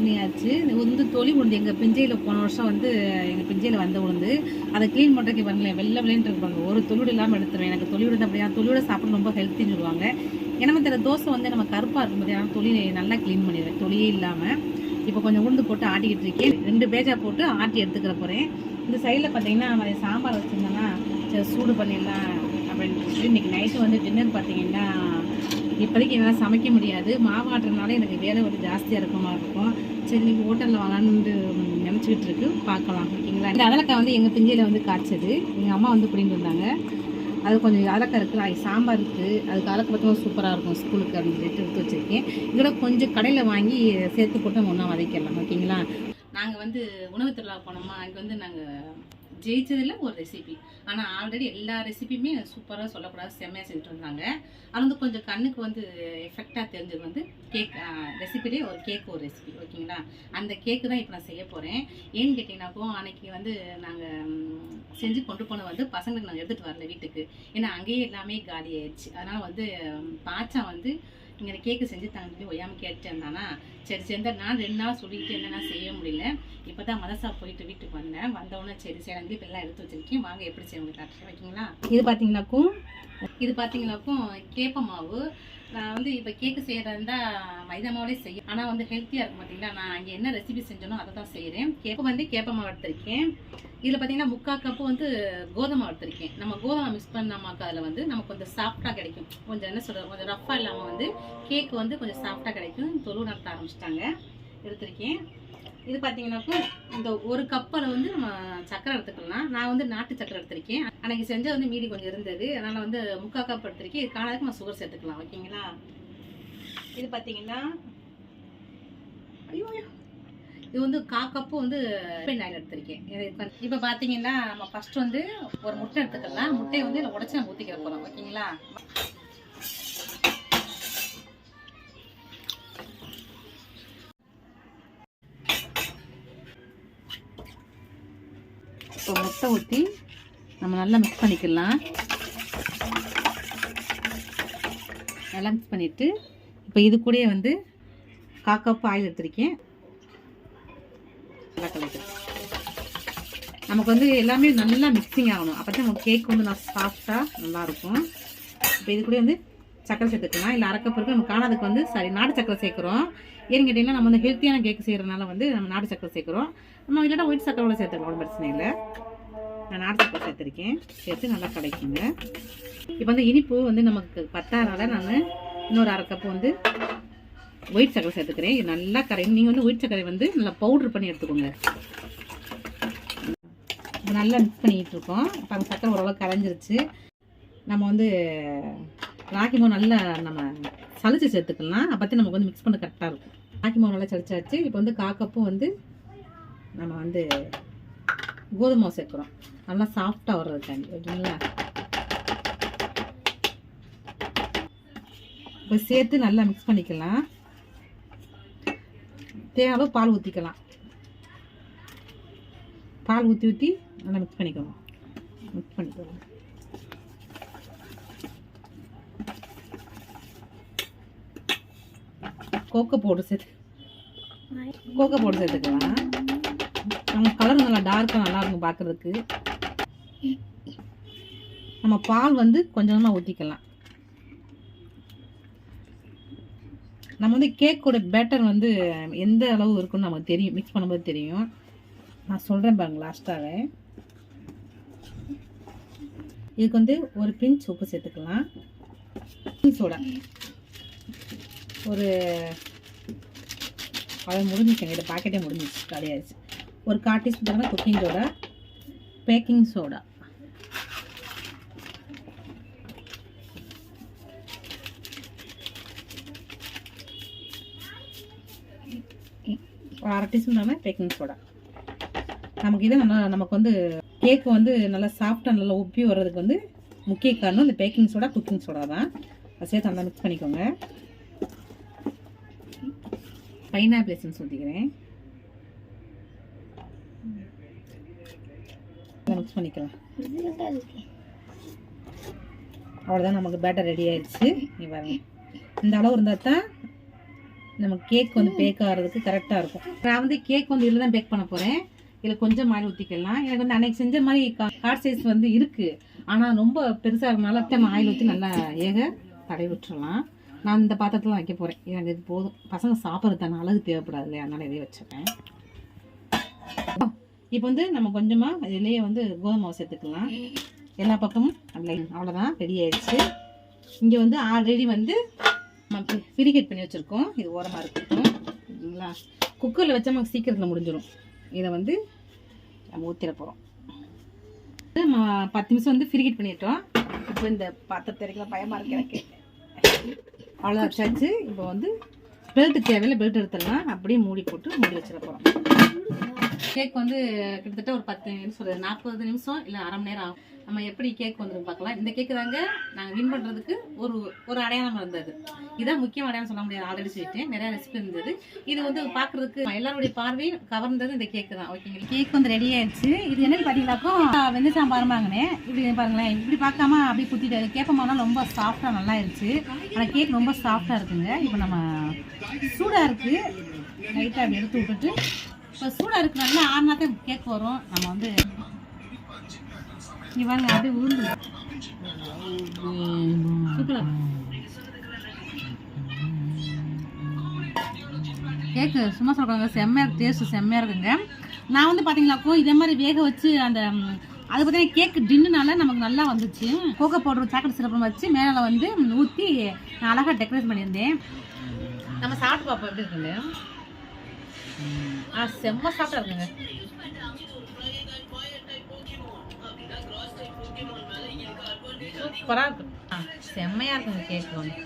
பண்ணியாச்சு. வந்து தொளி உளுந்து எங்கள் பிஞ்சையில் போன வருஷம் வந்து எங்கள் பிஞ்சையில் வந்த உளுந்து அதை க்ளீன் பண்ணுறதுக்கு பண்ணல. வெள்ளை வெள்ளைன்ட்டு இருப்பாங்க. ஒரு தொழில் இல்லாமல் எடுத்துருவேன். எனக்கு தொழில் உளுந்து அப்படியா தொழிலோட சாப்பிட ரொம்ப ஹெல்த்தின்னு சொல்லுவாங்க. ஏன்னா தெரியல தோசை வந்து நம்ம கருப்பாக இருக்கும் போது ஆனால் தொழில் நல்லா க்ளீன் பண்ணிடுவேன். தொழிலே இல்லாமல் இப்போ கொஞ்சம் உளுந்து போட்டு ஆட்டிக்கிட்டு இருக்கேன். 2 பேஜாக போட்டு ஆட்டி எடுத்துக்கிற போகிறேன். இந்த சைடில் பார்த்தீங்கன்னா சாம்பார் வச்சுருந்தேன்னா சரி சூடு பண்ணிடலாம் அப்படின்னு சொல்லி இன்றைக்கி நைட்டு வந்து டின்னர் பார்த்தீங்கன்னா இப்போதைக்கு என்னால் சமைக்க முடியாது. மாவாட்டுறதுனால எனக்கு வேலை வந்து ஜாஸ்தியாக இருக்க மாதிரி இருக்கும். சரி நீங்கள் ஹோட்டலில் வாங்கலான்னு நினச்சிக்கிட்டு இருக்கு. பார்க்கலாம் ஓகேங்களா. இந்த அதலக்காய் வந்து எங்கள் பிஞ்சையில் வந்து காய்ச்சது எங்கள் அம்மா வந்து பிடிங்கிட்டு வந்தாங்க. அது கொஞ்சம் அதலக்காய் இருக்குது, சாம்பார் இருக்குது. அதுக்கு அதலக்காய் பார்த்தா சூப்பராக இருக்கும் ஸ்கூலுக்கு அப்படின்னு சொல்லிட்டு எடுத்து வச்சுருக்கேன். இதோட கொஞ்சம் கடையில் வாங்கி சேர்த்து போட்டு நம்ம ஒன்றா வதக்கிடலாம் ஓகேங்களா. நாங்கள் வந்து உணவு திருவிழா போனோமா, அங்கே வந்து நாங்கள் ஜெயிச்சதில் ஒரு ரெசிபி. ஆனால் ஆல்ரெடி எல்லா ரெசிபியுமே சூப்பராக சொல்லக்கூடாது, செம்மையாக செஞ்சுட்டு இருந்தாங்க. அது வந்து கொஞ்சம் கண்ணுக்கு வந்து எஃபெக்டாக தெரிஞ்சது வந்து கேக் ரெசிபிலே ஒரு ரெசிபி ஓகேங்களா. அந்த கேக்கு தான் இப்போ நான் செய்ய போகிறேன். ஏன்னு கேட்டிங்கனாக்கோ அன்றைக்கி வந்து நாங்கள் செஞ்சு கொண்டு போன வந்து பசங்களுக்கு நாங்கள் எடுத்துகிட்டு வரல வீட்டுக்கு. ஏன்னா அங்கேயே எல்லாமே காலி ஆயிடுச்சு. அதனால் வந்து பாச்சா வந்து இங்கே கேக்கு செஞ்சு தாங்க சொல்லி ஒய்யாமல் கேட்டுருந்தானா. சரி சேர்ந்தா நான் 2 நாள் சொல்லிட்டு என்னென்னா செய்ய முடியல. இப்போ தான் மதசா போயிட்டு வீட்டுக்கு வந்தேன். வந்தோடனே சரி சேரந்து இப்போ எல்லாம் எடுத்து வச்சுருக்கேன். வாங்க எப்படி செய்ய காட்டுறேன் ஓகேங்களா. இது பார்த்தீங்கன்னாக்கும் கேப்ப மாவு. நான் வந்து இப்போ கேக்கு செய்கிறதா மைதா மாவுலே செய்யும். ஆனால் வந்து ஹெல்த்தியாக இருக்கும் பார்த்தீங்களா. நான் அங்கே என்ன ரெசிபி செஞ்சனோ அதை தான் செய்கிறேன். கேப்ப மாவு எடுத்திருக்கேன். இதில் பார்த்தீங்கன்னா 3/4 கப்பு வந்து கோதுமை எடுத்திருக்கேன். நம்ம கோதுமை மிக்ஸ் பண்ணாமாக்கா அதில் வந்து நமக்கு கொஞ்சம் சாஃப்டாக கிடைக்கும். கொஞ்சம் என்ன சொல்கிறது, கொஞ்சம் ரஃப்பாக இல்லாமல் வந்து கேக்கு வந்து கொஞ்சம் சாஃப்டாக கிடைக்கும். தொழு நடத்த ஆரம்பிச்சிட்டாங்க. எடுத்திருக்கேன். இது பார்த்தீங்கன்னாக்கா இந்த 1 கப்பில் வந்து நம்ம சக்கரை எடுத்துக்கலாம். நான் வந்து நாட்டு சக்கரை எடுத்திருக்கேன். அன்றைக்கி செஞ்சது வந்து மீதி கொஞ்சம் இருந்தது. அதனால் வந்து 3/4 கப் எடுத்திருக்கேன். இது காணதுக்கு நம்ம சுகர் சேர்த்துக்கலாம் ஓகேங்களா. இது பார்த்தீங்கன்னா இது வந்து 1/4 கப்பு வந்து ஆயில் எடுத்திருக்கேன். இப்போ பார்த்தீங்கன்னா நம்ம ஃபர்ஸ்ட் வந்து ஒரு முட்டை எடுத்துக்கலாம். முட்டையை வந்து இதில் உடச்சி நம்ம ஊற்றிக்க போகிறோம் ஓகேங்களா. இப்போ முட்டை ஊற்றி நம்ம நல்லா மிக்ஸ் பண்ணிக்கலாம். நல்லா மிக்ஸ் பண்ணிவிட்டு இப்போ இது கூடயே வந்து 1/4 கப் ஆயில் எடுத்திருக்கேன். நமக்கு வந்து எல்லாமே நல்லா மிக்சிங் ஆகணும். அப்போ தான் நம்ம கேக் வந்து நல்லா சாஃப்டாக நல்லாயிருக்கும். இப்போ இது கூட வந்து சக்கரை சேர்த்துக்கலாம். இல்லை 1/2 கப் இருக்குது. நம்ம காணாதுக்கு வந்து நாட்டு சக்கரை சேர்க்குறோம். ஏன்னு கேட்டிங்கன்னா நம்ம வந்து ஹெல்த்தியான கேக் செய்கிறதுனால வந்து நம்ம நாட்டு சக்கரை சேர்க்குறோம். நம்ம இல்லைனா ஒயிட் சக்கரை சேர்த்துக்கலாம், ஒன்றும் பிரச்சனை இல்லை. நான் நாட்டு சக்கரை சேர்த்துருக்கேன். சேர்த்து நல்லா கிடைக்குங்க. இப்போ வந்து இனிப்பு வந்து நமக்கு பத்தாதனால நான் இன்னொரு 1/2 கப்பு வந்து ஒயிட் சக்கரை சேர்த்துக்கிறேன். இது நல்லா கரையும். நீங்கள் வந்து ஒயிட் சக்கரை வந்து நல்லா பவுட்ரு பண்ணி எடுத்துக்கோங்க. இப்போ நல்லா மிக்ஸ் பண்ணிக்கிட்டு இருக்கோம். இப்போ அந்த சக்கரை ஓரளவு கரைஞ்சிருச்சு. நம்ம வந்து ராகி மாவு நல்லா நம்ம சளிச்சு சேர்த்துக்கலாம். அப்போ நமக்கு வந்து மிக்ஸ் பண்ண கரெக்டாக இருக்கும். ராகி மாவு நல்லா சளிச்சாச்சு. இப்போ வந்து 1/4 கப்பு வந்து நம்ம வந்து கோதுமை மாவு சேர்க்குறோம். நல்லா சாஃப்டாக வர்றதுக்காண்டி ஓகேங்களா. இப்போ சேர்த்து நல்லா மிக்ஸ் பண்ணிக்கலாம். தேவை பால் ஊற்றிக்கலாம். பால் ஊற்றி நல்லா மிக்ஸ் பண்ணிக்கணும். கோகோ பவுடர் சேர்த்துக்கலாம். நம்ம கலர் நல்லா டார்க்காக நல்லா இருக்கும் பார்க்குறதுக்கு. நம்ம பால் வந்து கொஞ்சமாக ஊற்றிக்கலாம். நம்ம வந்து கேக்கோட பேட்டர் வந்து எந்த அளவு இருக்குன்னு நமக்கு தெரியும், மிக்ஸ் பண்ணும்போது தெரியும். நான் சொல்கிறேன் பாருங்க லாஸ்ட்டாகவே. இதுக்கு வந்து ஒரு பிஞ்ச் உப்பு சேர்த்துக்கலாம். சோடா ஒரு அதை முடிஞ்சிச்சுங்க. இதை பாக்கெட்டே முடிஞ்சிச்சு, கிடையாச்சு. ஒரு 1/4 teaspoon cooking soda, baking soda, ஒரு 1/2 டீஸ்பூன் பேக்கிங் சோடா. நமக்கு இதை நமக்கு வந்து கேக்கு வந்து நல்லா சாஃப்டாக நல்லா உப்பி வர்றதுக்கு வந்து முக்கிய காரணம் இந்த பேக்கிங் சோடா, குக்கிங் சோடா தான். அதை சேர்த்து நல்லா மிக்ஸ் பண்ணிக்கோங்க. பைனாப்பிள் எசன்ஸ் ஊற்றிக்கிறேன். மிக்ஸ் பண்ணிக்கலாம். அவ்வளோதான், நமக்கு பேட்டர் ரெடி ஆயிடுச்சு. நீ பாருங்க, இந்த அளவு இருந்தால் தான் நம்ம கேக் வந்து பேக் ஆகிறதுக்கு கரெக்டாக இருக்கும். நான் வந்து கேக் வந்து இதில் தான் பேக் பண்ண போகிறேன். இதில் கொஞ்சம் ஆயில் ஊற்றிக்கலாம். எனக்கு வந்து அன்னைக்கு செஞ்ச மாதிரி கார்ட் சைஸ் வந்து இருக்குது, ஆனால் ரொம்ப பெருசாக இருக்கனால நம்ம ஆயில் ஊற்றி நல்லா தடவி விட்டுறலாம். நான் இந்த பாத்திரத்தில் வைக்க போகிறேன். எனக்கு இது போதும், பசங்க சாப்பிட்றது தானே, அழகு தேவைப்படாது இல்லையா, அதனால் இதே வச்சுப்பேன். இப்போ வந்து நம்ம கொஞ்சமாக இதுலேயே வந்து கோதுமை மாவு சேர்த்துக்கலாம். எல்லா பக்கமும் அவ்வளோதான், ரெடி ஆயிடுச்சு. இங்கே வந்து ஆல்ரெடி வந்து நம்ம ஃபிரிகேட் பண்ணி வச்சுருக்கோம். இது ஓரமாக இருக்கட்டும். இல்லைங்களா, குக்கரில் வச்சா நமக்கு சீக்கிரத்தில் முடிஞ்சிடும். இதை வந்து நம்ம ஊற்றிட போகிறோம். 10 நிமிஷம் வந்து ஃபிரிகேட் பண்ணிட்டோம். இப்போ இந்த பாத்திரத்தை எடுக்கிற பயமாக இருக்கு எனக்கு. அவ்வளோ வச்சாச்சு. இப்போ வந்து பெல்ட்டு தேவையில்லை, பெல்ட் எடுத்துடலாம். அப்படியே மூடி போட்டு மூடி வச்சிட போகிறோம். கேக் வந்து கிட்டத்தட்ட ஒரு 10 நிமிஷம், 40 நிமிஷம் இல்லை அரை மணி நேரம் ஆகும். நம்ம எப்படி கேக் வந்து பார்க்கலாம். இந்த கேக்கு தாங்க நாங்கள் வின் பண்ணுறதுக்கு ஒரு அடையாளம் இருந்தது. இதான் முக்கியம் அடையாளம் சொல்ல முடியாது, ஆல்ரெடி சொல்லிட்டு நிறைய ரெசிபி இருந்தது. இது வந்து பார்க்குறதுக்கு எல்லாருடைய பார்வையும் கவர்ந்தது இந்த கேக்கு தான். ஓகேங்களா, கேக் வந்து ரெடி ஆயிடுச்சு. இது என்னன்னு பார்த்தீங்கன்னாக்கோ வெந்த சாம்பார் வாங்கினேன். இப்படி பாருங்களேன், இப்படி பார்க்காம அப்படி குத்திட்டு கேட்போம்னா ரொம்ப சாஃப்டாக நல்லா ஆயிடுச்சு. ஆனால் கேக் ரொம்ப சாஃப்டாக இருக்குங்க. இப்போ நம்ம சூடாக இருக்குது, லைட்டாக அப்படி எடுத்து விட்டுட்டு இப்போ சூடாக இருக்குது, நல்லா ஆறுனாக்க கேக் வரும். நம்ம வந்து இங்கே பாருங்க அப்படியே உருண்டு சூப்பராக கேக்கு சும்மா சொல்கிறாங்க, செம்மையாக இருக்குது, டேஸ்ட்டு செம்மையாக இருக்குங்க. நான் வந்து பார்த்தீங்கன்னாக்கோ இதே மாதிரி வேக வச்சு அந்த அது பார்த்தீங்கன்னா கேக்கு டின்னுனால நமக்கு நல்லா வந்துச்சு. கோகோ பவுடர் சாக்லேட் சிரப்பம் வச்சு மேலே வந்து ஊற்றி நான் அழகாக டெக்கரேட் பண்ணியிருந்தேன். நம்ம சாப்பிட்டு பார்ப்போம் எப்படி இருக்குங்க. செம்ம சாப்பிட்டா இருக்குங்க. சூப்பராக இருக்கு, செம்மையாக இருக்குங்க கேக் வந்து.